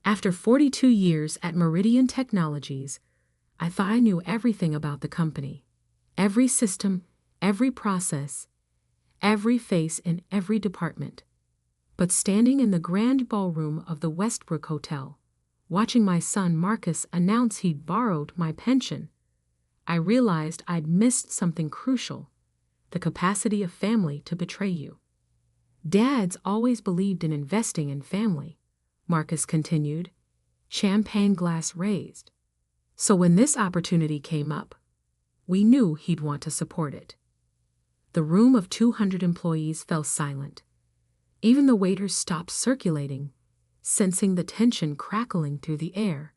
After 42 years at Meridian Technologies, I thought I knew everything about the company. Every system, every process, every face in every department. But standing in the grand ballroom of the Westbrook Hotel, watching my son Marcus announce he'd borrowed my pension, I realized I'd missed something crucial: the capacity of family to betray you. Dads always believed in investing in family, Marcus continued, champagne glass raised. So when this opportunity came up, we knew he'd want to support it. The room of 200 employees fell silent. Even the waiters stopped circulating, sensing the tension crackling through the air.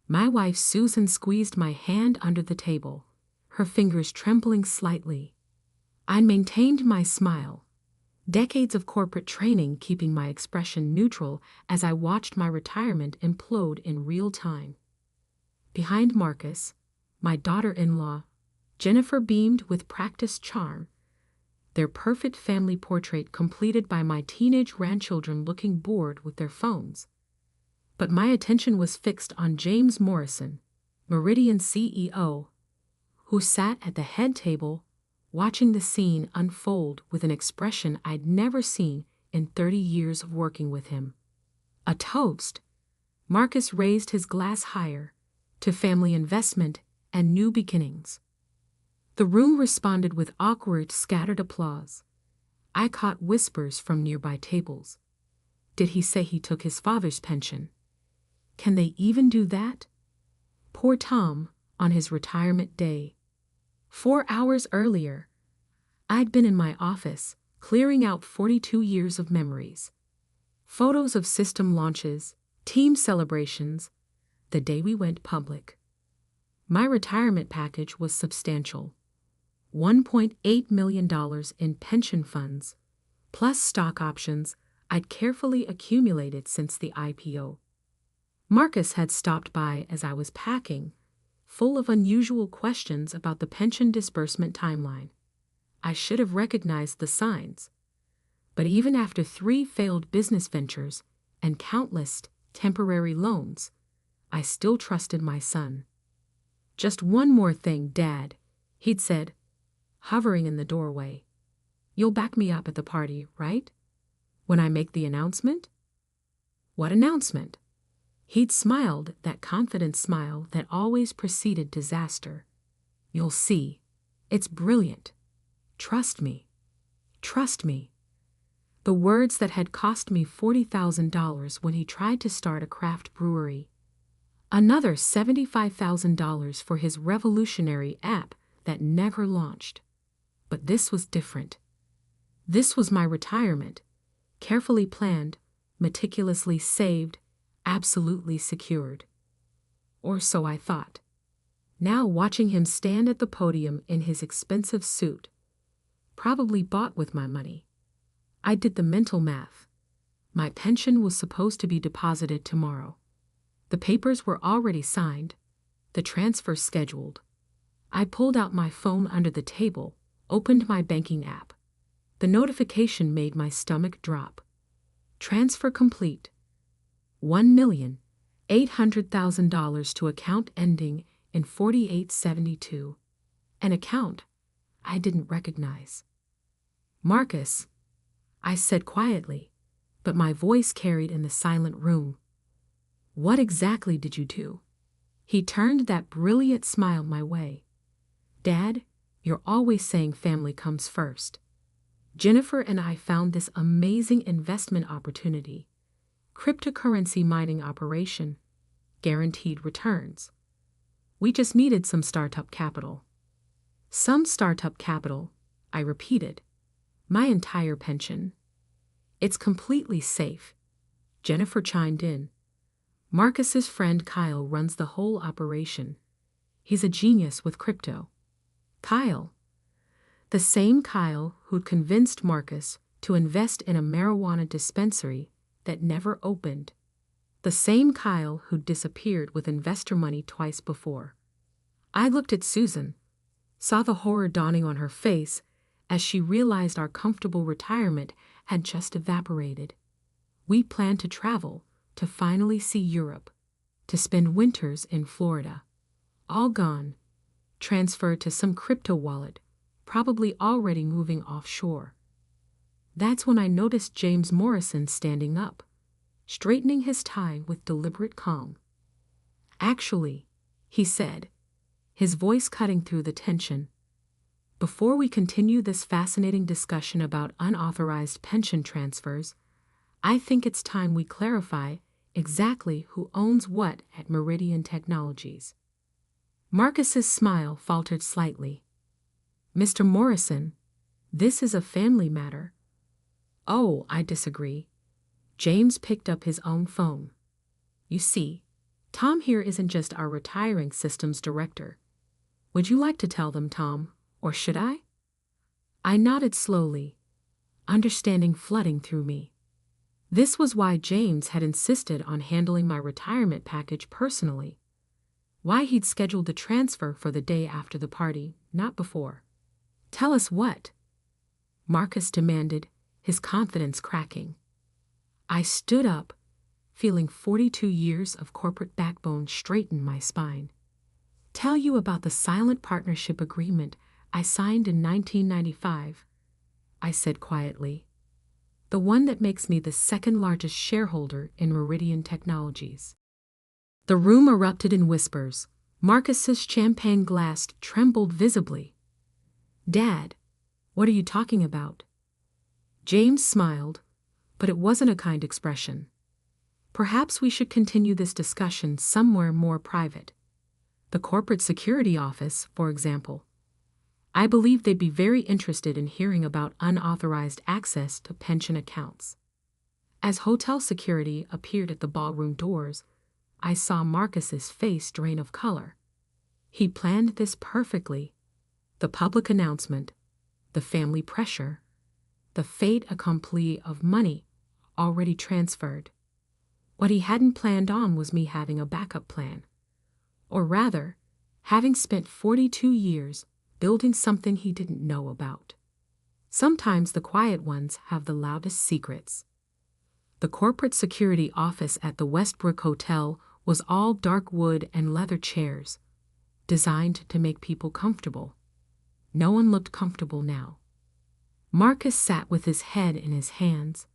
My wife Susan squeezed my hand under the table, her fingers trembling slightly. I maintained my smile, decades of corporate training keeping my expression neutral as I watched my retirement implode in real time. Behind Marcus, my daughter-in-law, Jennifer, beamed with practiced charm, their perfect family portrait completed by my teenage grandchildren looking bored with their phones. But my attention was fixed on James Morrison, Meridian CEO, who sat at the head table, watching the scene unfold with an expression I'd never seen in 30 years of working with him. A toast. Marcus raised his glass higher, to family investment and new beginnings. The room responded with awkward, scattered applause. I caught whispers from nearby tables. Did he say he took his father's pension? Can they even do that? Poor Tom, on his retirement day. 4 hours earlier, I'd been in my office, clearing out 42 years of memories. Photos of system launches, team celebrations, the day we went public. My retirement package was substantial. $1.8 million in pension funds, plus stock options I'd carefully accumulated since the IPO. Marcus had stopped by as I was packing, full of unusual questions about the pension disbursement timeline. I should have recognized the signs. But even after 3 failed business ventures and countless temporary loans, I still trusted my son. "Just one more thing, Dad," he'd said, hovering in the doorway. "You'll back me up at the party, right? When I make the announcement?" "What announcement?" He'd smiled, that confident smile that always preceded disaster. "You'll see. It's brilliant. Trust me. Trust me." The words that had cost me $40,000 when he tried to start a craft brewery. Another $75,000 for his revolutionary app that never launched. But this was different. This was my retirement, carefully planned, meticulously saved, absolutely secured. Or so I thought. Now watching him stand at the podium in his expensive suit, probably bought with my money, I did the mental math. My pension was supposed to be deposited tomorrow. The papers were already signed, the transfer scheduled. I pulled out my phone under the table, opened my banking app. The notification made my stomach drop. Transfer complete. $1,800,000 to account ending in 4872. An account I didn't recognize. "Marcus," I said quietly, but my voice carried in the silent room. "What exactly did you do?" He turned that brilliant smile my way. "Dad, you're always saying family comes first. Jennifer and I found this amazing investment opportunity. Cryptocurrency mining operation, guaranteed returns. We just needed some startup capital." "Some startup capital," I repeated. "My entire pension." "It's completely safe," Jennifer chimed in. "Marcus's friend Kyle runs the whole operation. He's a genius with crypto." Kyle. The same Kyle who'd convinced Marcus to invest in a marijuana dispensary that never opened. The same Kyle who'd disappeared with investor money twice before. I looked at Susan, saw the horror dawning on her face as she realized our comfortable retirement had just evaporated. We planned to travel, to finally see Europe, to spend winters in Florida. All gone, transferred to some crypto wallet, probably already moving offshore. That's when I noticed James Morrison standing up, straightening his tie with deliberate calm. "Actually," he said, his voice cutting through the tension, "before we continue this fascinating discussion about unauthorized pension transfers, I think it's time we clarify exactly who owns what at Meridian Technologies." Marcus's smile faltered slightly. "Mr. Morrison, this is a family matter." "Oh, I disagree." James picked up his own phone. "You see, Tom here isn't just our retiring systems director. Would you like to tell them, Tom, or should I?" I nodded slowly, understanding flooding through me. This was why James had insisted on handling my retirement package personally. Why he'd scheduled the transfer for the day after the party, not before. "Tell us what?" Marcus demanded, his confidence cracking. I stood up, feeling 42 years of corporate backbone straighten my spine. "Tell you about the silent partnership agreement I signed in 1995, I said quietly. "The one that makes me the second largest shareholder in Meridian Technologies." The room erupted in whispers. Marcus's champagne glass trembled visibly. "Dad, what are you talking about?" James smiled, but it wasn't a kind expression. "Perhaps we should continue this discussion somewhere more private. The corporate security office, for example. I believe they'd be very interested in hearing about unauthorized access to pension accounts." As hotel security appeared at the ballroom doors, I saw Marcus's face drain of color. He planned this perfectly. The public announcement, the family pressure, the fait accompli of money already transferred. What he hadn't planned on was me having a backup plan. Or rather, having spent 42 years building something he didn't know about. Sometimes the quiet ones have the loudest secrets. The corporate security office at the Westbrook Hotel was all dark wood and leather chairs, designed to make people comfortable. No one looked comfortable now. Marcus sat with his head in his hands,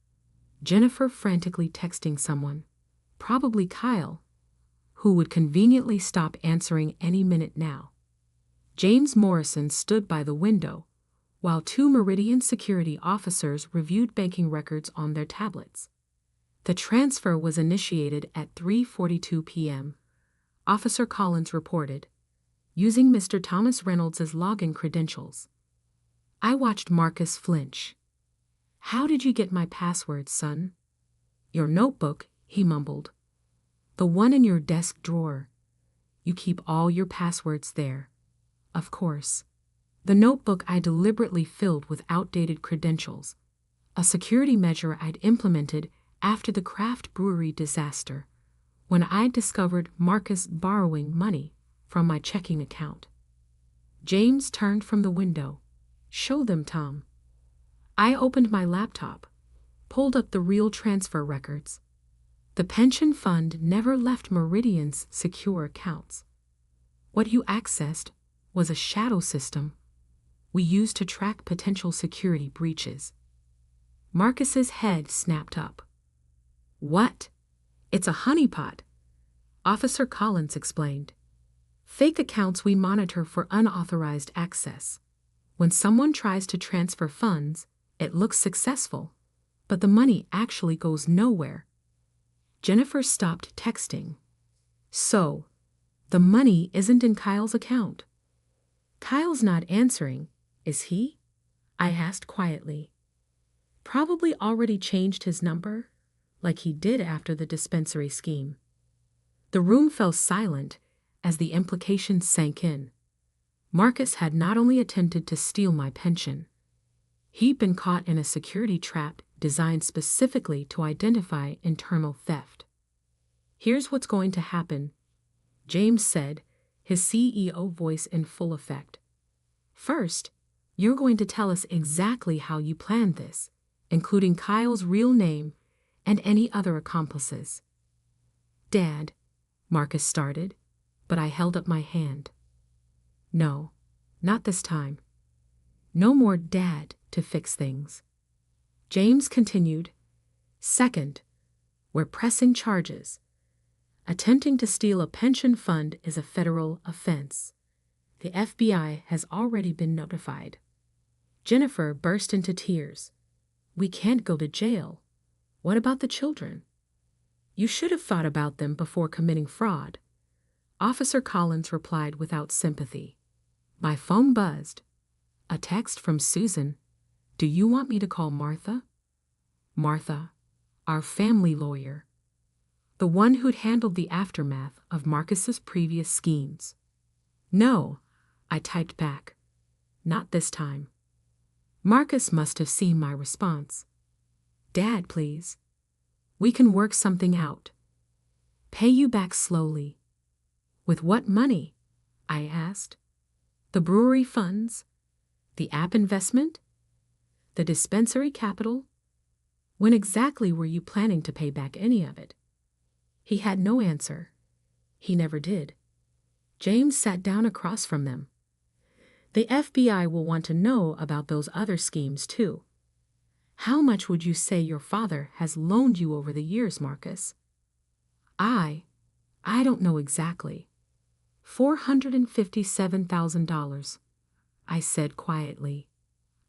Jennifer frantically texting someone, probably Kyle, who would conveniently stop answering any minute now. James Morrison stood by the window, while two Meridian security officers reviewed banking records on their tablets. The transfer was initiated at 3:42 p.m., Officer Collins reported, using Mr. Thomas Reynolds' login credentials. I watched Marcus flinch. "How did you get my password, son?" "Your notebook," he mumbled. "The one in your desk drawer. You keep all your passwords there." Of course. The notebook I deliberately filled with outdated credentials, a security measure I'd implemented after the craft brewery disaster, when I discovered Marcus borrowing money from my checking account. James turned from the window. "Show them, Tom." I opened my laptop, pulled up the real transfer records. The pension fund never left Meridian's secure accounts. What you accessed was a shadow system we used to track potential security breaches. Marcus's head snapped up. "What?" "It's a honeypot," Officer Collins explained. "Fake accounts we monitor for unauthorized access. When someone tries to transfer funds, it looks successful, but the money actually goes nowhere." Jennifer stopped texting. "So, the money isn't in Kyle's account?" "Kyle's not answering, is he?" I asked quietly. "Probably already changed his number, like he did after the dispensary scheme." The room fell silent as the implications sank in. Marcus had not only attempted to steal my pension, he'd been caught in a security trap designed specifically to identify internal theft. "Here's what's going to happen," James said, his CEO voice in full effect. "First, you're going to tell us exactly how you planned this, including Kyle's real name and any other accomplices. Dad, Marcus started, but I held up my hand. No, not this time. No more Dad to fix things. James continued. Second, we're pressing charges. Attempting to steal a pension fund is a federal offense. The FBI has already been notified. Jennifer burst into tears. We can't go to jail. What about the children? You should have thought about them before committing fraud. Officer Collins replied without sympathy. My phone buzzed. A text from Susan. Do you want me to call Martha? Martha, our family lawyer. The one who'd handled the aftermath of Marcus's previous schemes. No, I typed back. Not this time. Marcus must have seen my response. Dad, please. We can work something out. Pay you back slowly. With what money? I asked. The brewery funds? The app investment? The dispensary capital? When exactly were you planning to pay back any of it? He had no answer. He never did. James sat down across from them. The FBI will want to know about those other schemes, too. How much would you say your father has loaned you over the years, Marcus? I don't know exactly. $457,000, I said quietly.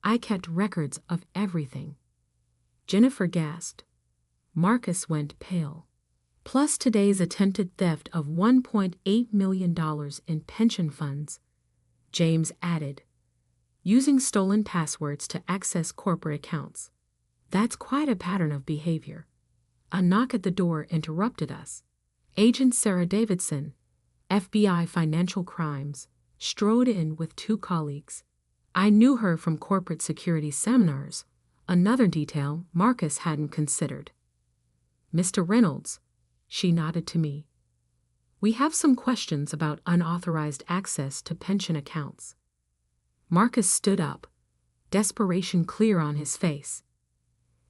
I kept records of everything. Jennifer gasped. Marcus went pale. Plus today's attempted theft of $1.8 million in pension funds, James added, using stolen passwords to access corporate accounts. That's quite a pattern of behavior. A knock at the door interrupted us. Agent Sarah Davidson, FBI Financial Crimes, strode in with two colleagues. I knew her from corporate security seminars, another detail Marcus hadn't considered. Mr. Reynolds, she nodded to me. We have some questions about unauthorized access to pension accounts. Marcus stood up, desperation clear on his face.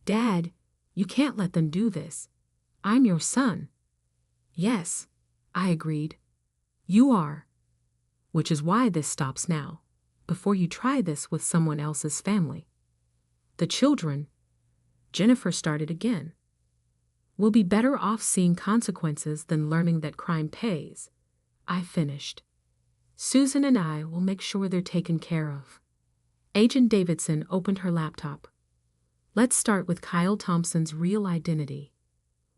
Dad, you can't let them do this. I'm your son. Yes, I agreed. You are. Which is why this stops now, before you try this with someone else's family. The children, Jennifer started again, will be better off seeing consequences than learning that crime pays. I finished. Susan and I will make sure they're taken care of. Agent Davidson opened her laptop. Let's start with Kyle Thompson's real identity.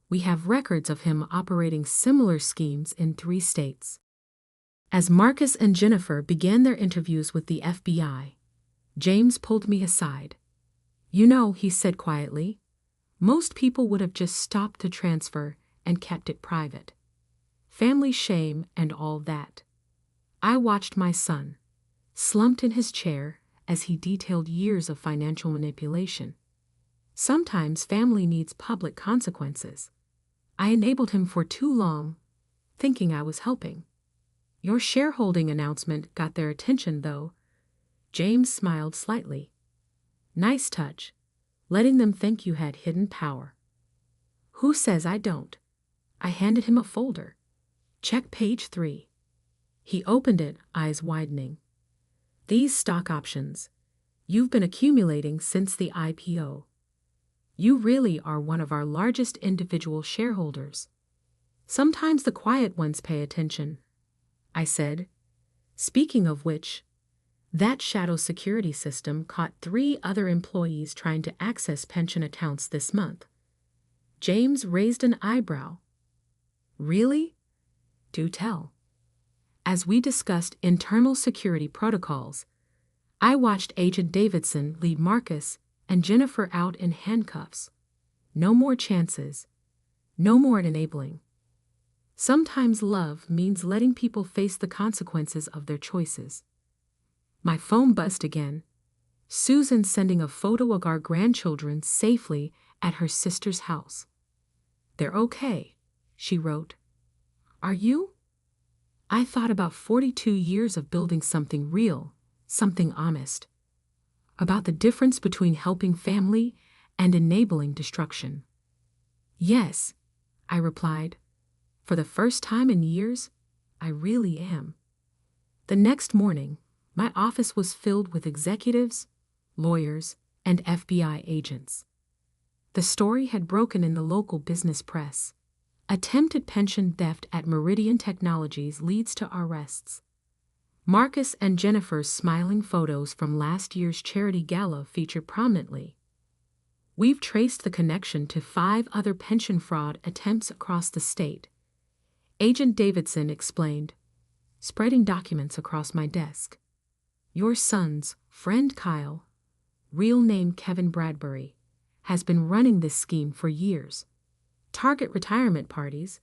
We have records of him operating similar schemes in 3 states. As Marcus and Jennifer began their interviews with the FBI, James pulled me aside. You know, he said quietly, most people would have just stopped the transfer and kept it private. Family shame and all that. I watched my son, slumped in his chair as he detailed years of financial manipulation. Sometimes family needs public consequences. I enabled him for too long, thinking I was helping. Your shareholding announcement got their attention, though. James smiled slightly. Nice touch, letting them think you had hidden power. Who says I don't? I handed him a folder. Check page 3. He opened it, eyes widening. These stock options. You've been accumulating since the IPO. You really are one of our largest individual shareholders. Sometimes the quiet ones pay attention, I said. Speaking of which, that shadow security system caught 3 other employees trying to access pension accounts this month. James raised an eyebrow. Really? Do tell. As we discussed internal security protocols, I watched Agent Davidson lead Marcus and Jennifer out in handcuffs. No more chances. No more enabling. Sometimes love means letting people face the consequences of their choices. My phone buzzed again. Susan sending a photo of our grandchildren safely at her sister's house. They're okay, she wrote. Are you? I thought about 42 years of building something real, something honest. About the difference between helping family and enabling destruction. Yes, I replied. For the first time in years, I really am. The next morning, my office was filled with executives, lawyers, and FBI agents. The story had broken in the local business press. Attempted pension theft at Meridian Technologies leads to arrests. Marcus and Jennifer's smiling photos from last year's charity gala feature prominently. We've traced the connection to 5 other pension fraud attempts across the state. Agent Davidson explained, spreading documents across my desk. Your son's friend Kyle, real name Kevin Bradbury, has been running this scheme for years. Target retirement parties,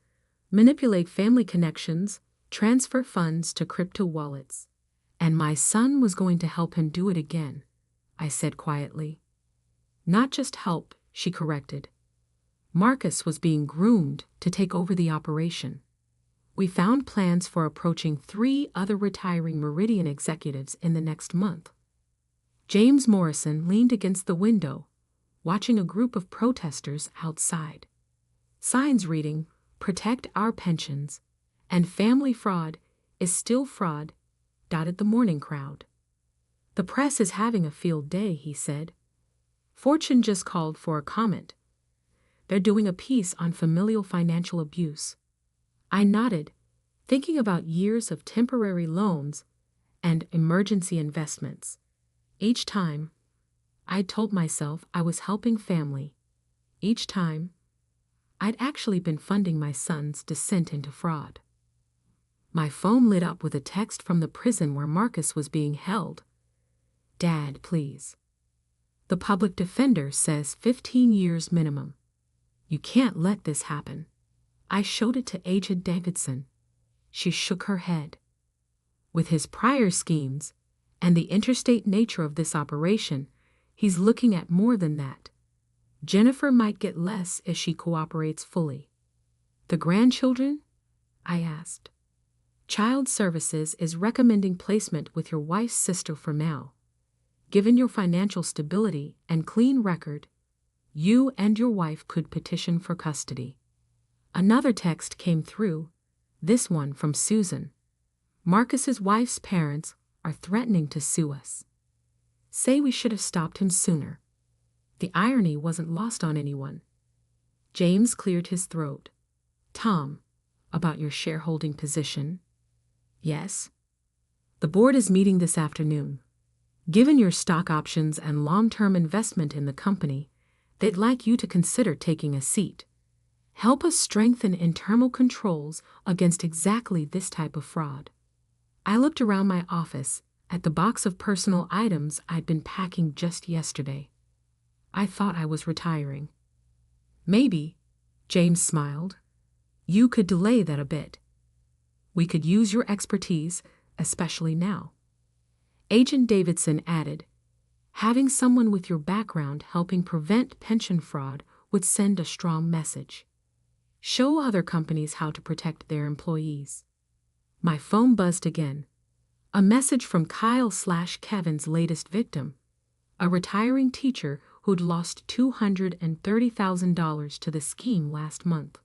manipulate family connections, transfer funds to crypto wallets. And my son was going to help him do it again, I said quietly. Not just help, she corrected. Marcus was being groomed to take over the operation. We found plans for approaching 3 other retiring Meridian executives in the next month. James Morrison leaned against the window, watching a group of protesters outside. Signs reading, "Protect our pensions," and "Family fraud is still fraud," dotted the morning crowd. The press is having a field day, he said. Fortune just called for a comment. They're doing a piece on familial financial abuse. I nodded, thinking about years of temporary loans and emergency investments. Each time, I'd told myself I was helping family. Each time, I'd actually been funding my son's descent into fraud. My phone lit up with a text from the prison where Marcus was being held. Dad, please. The public defender says 15 years minimum. You can't let this happen. I showed it to Agent Davidson. She shook her head. With his prior schemes and the interstate nature of this operation, he's looking at more than that. Jennifer might get less if she cooperates fully. The grandchildren? I asked. Child Services is recommending placement with your wife's sister for now. Given your financial stability and clean record, you and your wife could petition for custody. Another text came through, this one from Susan. Marcus's wife's parents are threatening to sue us. Say we should have stopped him sooner. The irony wasn't lost on anyone. James cleared his throat. Tom, about your shareholding position? Yes. The board is meeting this afternoon. Given your stock options and long-term investment in the company, they'd like you to consider taking a seat. Help us strengthen internal controls against exactly this type of fraud. I looked around my office at the box of personal items I'd been packing just yesterday. I thought I was retiring. Maybe, James smiled, you could delay that a bit. We could use your expertise, especially now. Agent Davidson added, having someone with your background helping prevent pension fraud would send a strong message. Show other companies how to protect their employees. My phone buzzed again. A message from Kyle/Kevin's latest victim, a retiring teacher who'd lost $230,000 to the scheme last month.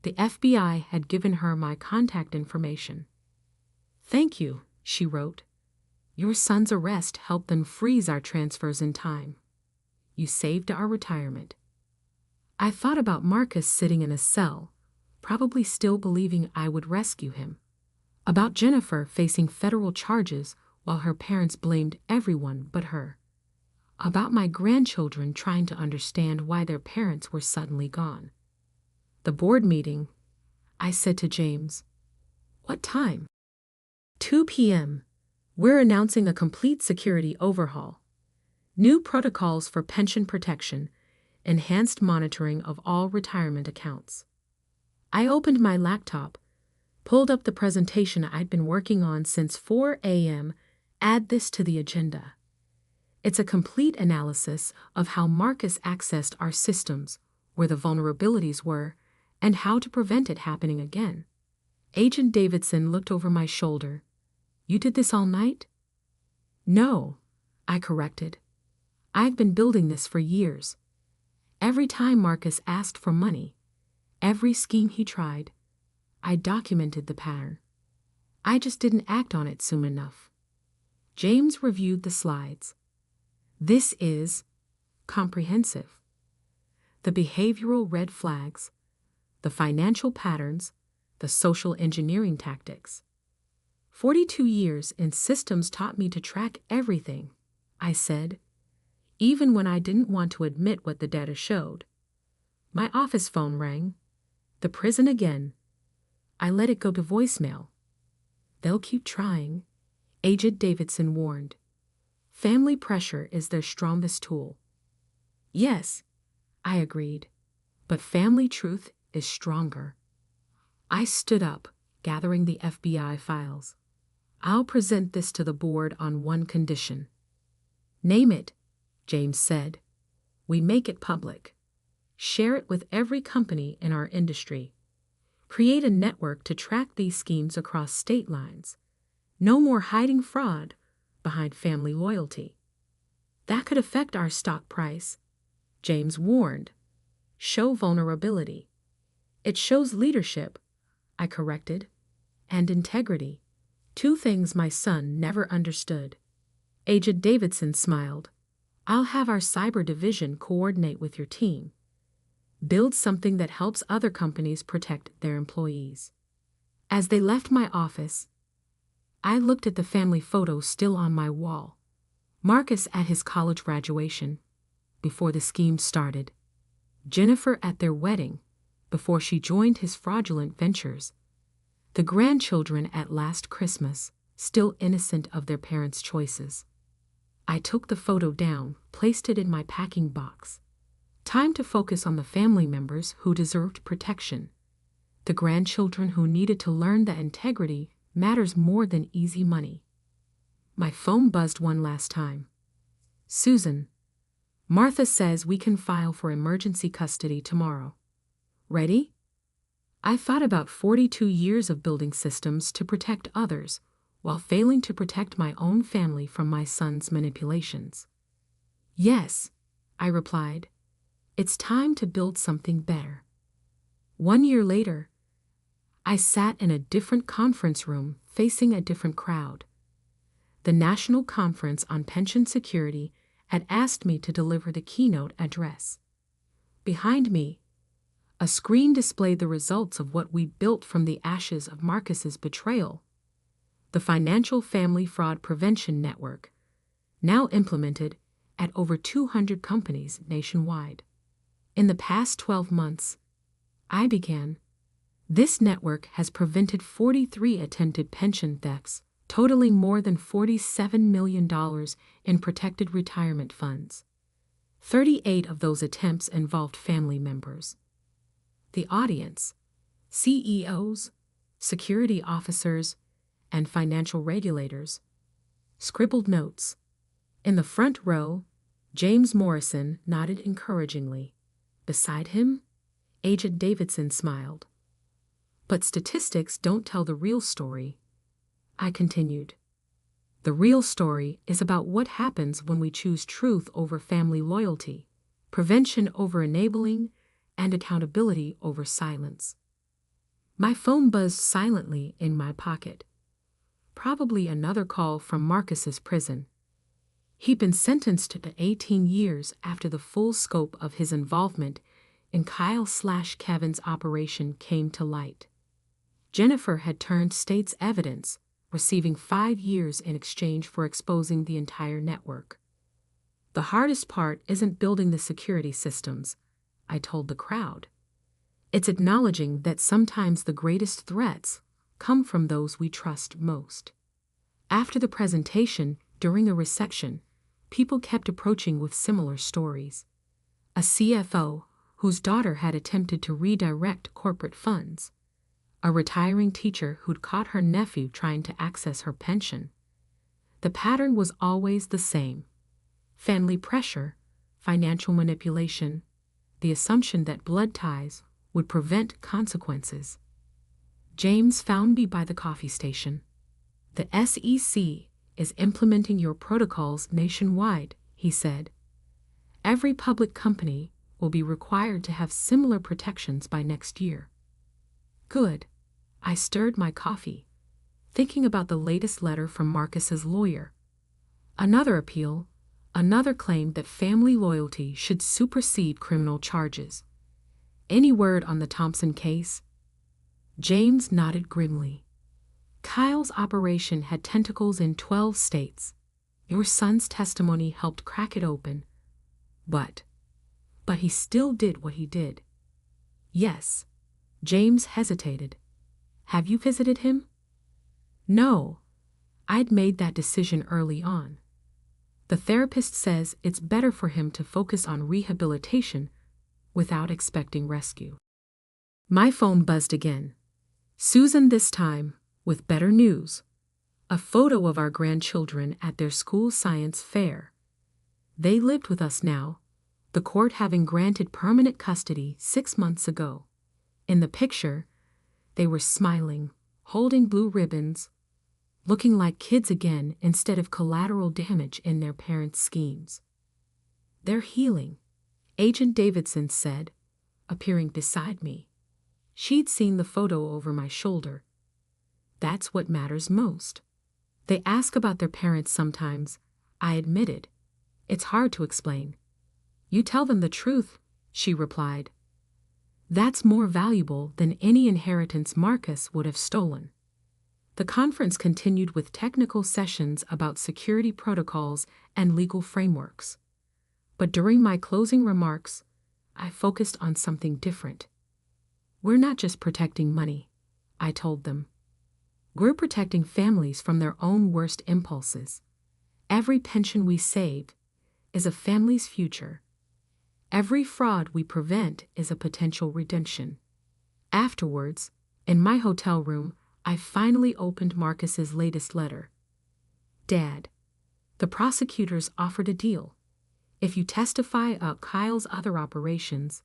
The FBI had given her my contact information. Thank you, she wrote. Your son's arrest helped them freeze our transfers in time. You saved our retirement. I thought about Marcus sitting in a cell, probably still believing I would rescue him. About Jennifer facing federal charges while her parents blamed everyone but her. About my grandchildren trying to understand why their parents were suddenly gone. The board meeting, I said to James. What time? 2 p.m. We're announcing a complete security overhaul. New protocols for pension protection, enhanced monitoring of all retirement accounts. I opened my laptop, pulled up the presentation I'd been working on since 4 a.m., add this to the agenda. It's a complete analysis of how Marcus accessed our systems, where the vulnerabilities were, and how to prevent it happening again. Agent Davidson looked over my shoulder. You did this all night? No, I corrected. I've been building this for years. Every time Marcus asked for money, every scheme he tried, I documented the pattern. I just didn't act on it soon enough. James reviewed the slides. This is comprehensive. The behavioral red flags, the financial patterns, the social engineering tactics. 42 years in systems taught me to track everything, I said, even when I didn't want to admit what the data showed. My office phone rang. The prison again. I let it go to voicemail. They'll keep trying, Agent Davidson warned. Family pressure is their strongest tool. Yes, I agreed, but family truth is stronger. I stood up, gathering the FBI files. I'll present this to the board on one condition. Name it, James said. We make it public. Share it with every company in our industry. Create a network to track these schemes across state lines. No more hiding fraud behind family loyalty. That could affect our stock price, James warned. Show vulnerability. It shows leadership, I corrected, and integrity. Two things my son never understood. Agent Davidson smiled. I'll have our cyber division coordinate with your team. Build something that helps other companies protect their employees. As they left my office, I looked at the family photo still on my wall. Marcus at his college graduation, before the scheme started. Jennifer at their wedding, before she joined his fraudulent ventures. The grandchildren at last Christmas, still innocent of their parents' choices. I took the photo down, placed it in my packing box. Time to focus on the family members who deserved protection. The grandchildren who needed to learn that integrity matters more than easy money. My phone buzzed one last time. Susan, Martha says we can file for emergency custody tomorrow. Ready? I thought about 42 years of building systems to protect others while failing to protect my own family from my son's manipulations. Yes, I replied. It's time to build something better. 1 year later, I sat in a different conference room facing a different crowd. The National Conference on Pension Security had asked me to deliver the keynote address. Behind me, a screen displayed the results of what we built from the ashes of Marcus's betrayal. The Financial Family Fraud Prevention Network, now implemented at over 200 companies nationwide. In the past 12 months, I began. This network has prevented 43 attempted pension thefts, totaling more than $47 million in protected retirement funds. 38 of those attempts involved family members. The audience, CEOs, security officers, and financial regulators, scribbled notes. In the front row, James Morrison nodded encouragingly. Beside him, Agent Davidson smiled. But statistics don't tell the real story, I continued. The real story is about what happens when we choose truth over family loyalty, prevention over enabling, and accountability over silence. My phone buzzed silently in my pocket. Probably another call from Marcus's prison. He'd been sentenced to 18 years after the full scope of his involvement in Kyle/Kevin's operation came to light. Jennifer had turned state's evidence, receiving 5 years in exchange for exposing the entire network. The hardest part isn't building the security systems, I told the crowd. It's acknowledging that sometimes the greatest threats come from those we trust most. After the presentation, during a reception, people kept approaching with similar stories. A CFO whose daughter had attempted to redirect corporate funds. A retiring teacher who'd caught her nephew trying to access her pension. The pattern was always the same. Family pressure, financial manipulation, the assumption that blood ties would prevent consequences. James found me by the coffee station. The SEC is implementing your protocols nationwide, he said. Every public company will be required to have similar protections by next year. Good, I stirred my coffee, thinking about the latest letter from Marcus's lawyer. Another appeal, another claim that family loyalty should supersede criminal charges. Any word on the Thompson case? James nodded grimly. Kyle's operation had tentacles in 12 states. Your son's testimony helped crack it open. But he still did what he did. Yes. James hesitated. Have you visited him? No. I'd made that decision early on. The therapist says it's better for him to focus on rehabilitation without expecting rescue. My phone buzzed again. Susan this time, with better news. A photo of our grandchildren at their school science fair. They lived with us now, the court having granted permanent custody 6 months ago. In the picture, they were smiling, holding blue ribbons, looking like kids again instead of collateral damage in their parents' schemes. They're healing, Agent Davidson said, appearing beside me. She'd seen the photo over my shoulder. That's what matters most. They ask about their parents sometimes, I admitted. It's hard to explain. You tell them the truth, she replied. That's more valuable than any inheritance Marcus would have stolen. The conference continued with technical sessions about security protocols and legal frameworks. But during my closing remarks, I focused on something different. We're not just protecting money, I told them. We're protecting families from their own worst impulses. Every pension we save is a family's future. Every fraud we prevent is a potential redemption. Afterwards, in my hotel room, I finally opened Marcus's latest letter. Dad, the prosecutors offered a deal. If you testify about Kyle's other operations,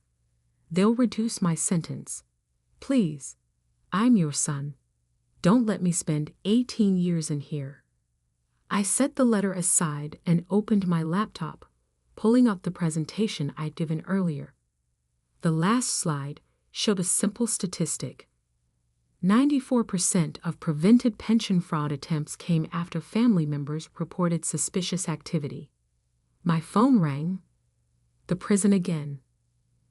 they'll reduce my sentence. Please, I'm your son. Don't let me spend 18 years in here. I set the letter aside and opened my laptop, pulling up the presentation I'd given earlier. The last slide showed a simple statistic. 94% of prevented pension fraud attempts came after family members reported suspicious activity. My phone rang. The prison again.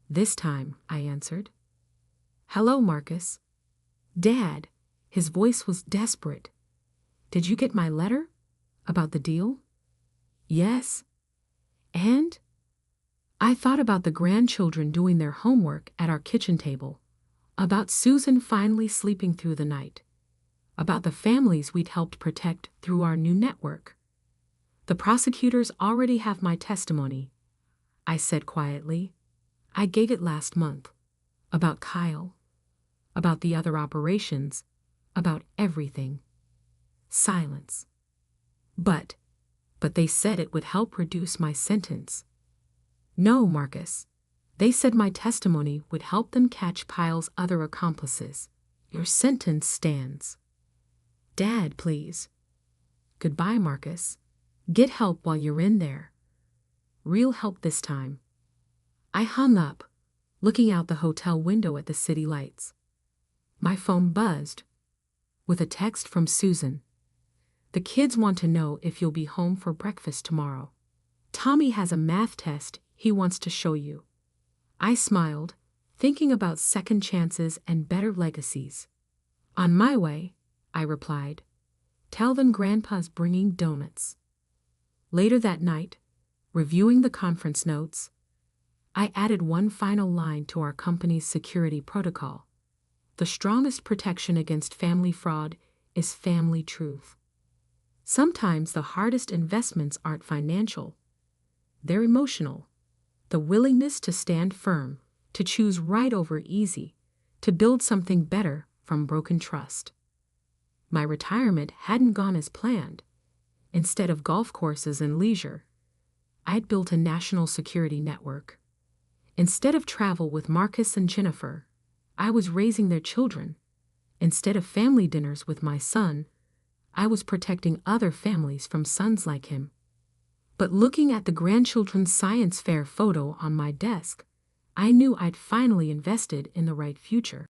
This time, I answered. Hello, Marcus. Dad, his voice was desperate. Did you get my letter? About the deal? Yes. And? I thought about the grandchildren doing their homework at our kitchen table, about Susan finally sleeping through the night, about the families we'd helped protect through our new network. The prosecutors already have my testimony, I said quietly. I gave it last month. About Kyle, about the other operations, about everything. Silence. But they said it would help reduce my sentence. No, Marcus. They said my testimony would help them catch Kyle's other accomplices. Your sentence stands. Dad, please. Goodbye, Marcus. Get help while you're in there. Real help this time. I hung up, looking out the hotel window at the city lights. My phone buzzed, with a text from Susan. The kids want to know if you'll be home for breakfast tomorrow. Tommy has a math test he wants to show you. I smiled, thinking about second chances and better legacies. On my way, I replied. Tell them Grandpa's bringing donuts. Later that night, reviewing the conference notes, I added one final line to our company's security protocol. The strongest protection against family fraud is family truth. Sometimes the hardest investments aren't financial. They're emotional. The willingness to stand firm, to choose right over easy, to build something better from broken trust. My retirement hadn't gone as planned. Instead of golf courses and leisure, I'd built a national security network. Instead of travel with Marcus and Jennifer, I was raising their children. Instead of family dinners with my son, I was protecting other families from sons like him. But looking at the grandchildren's science fair photo on my desk, I knew I'd finally invested in the right future.